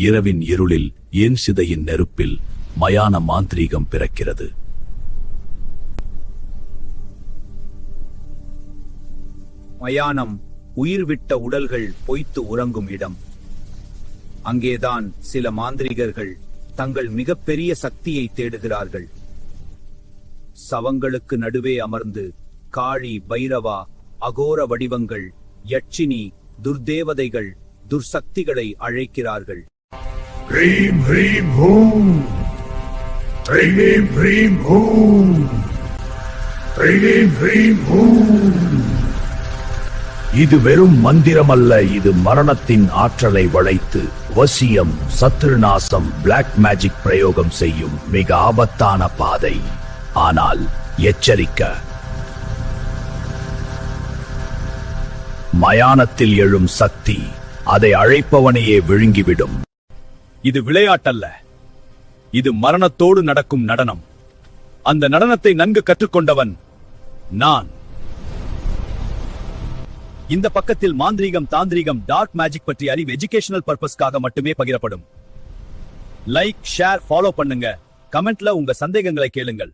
இரவின் இருளில் என் சிதையின் நெருப்பில் மயான மாந்திரீகம் பிறக்கிறது. மயானம் உயிர்விட்ட உடல்கள் பொய்த்து உறங்கும் இடம். அங்கேதான் சில மாந்திரிகர்கள் தங்கள் மிகப்பெரிய சக்தியை தேடுகிறார்கள். சவங்களுக்கு நடுவே அமர்ந்து காளி, பைரவா, அகோர வடிவங்கள், யட்சினி, துர்தேவதைகள், துர்சக்திகளை அழைக்கிறார்கள். ஹ்ரீம் ஹ்ரீம் ஹூம், ஹ்ரீம் ஹ்ரீம் ஹூம், ஹ்ரீம் ஹ்ரீம் ஹூம். இது வெறும் மந்திரமல்ல, இது மரணத்தின் ஆற்றலை வளைத்து வசியம், சத்ருநாசம், பிளாக் மேஜிக் பிரயோகம் செய்யும் மிக ஆபத்தான பாதை. ஆனால் எச்சரிக்க, மயானத்தில் எழும் சக்தி அதை அழைப்பவனையே விழுங்கிவிடும். இது விளையாட்டல்ல, இது மரணத்தோடு நடக்கும் நடனம். அந்த நடனத்தை நன்கு கற்றுக்கொண்டவன் நான். இந்த பக்கத்தில் மாந்திரீகம், தாந்திரீகம், டார்க் மேஜிக் பற்றி அறிவு எஜுகேஷனல் பர்பஸ்க்காக மட்டுமே பகிரப்படும். லைக், ஷேர், ஃபாலோ பண்ணுங்க. கமெண்ட்ல உங்க சந்தேகங்களை கேளுங்கள்.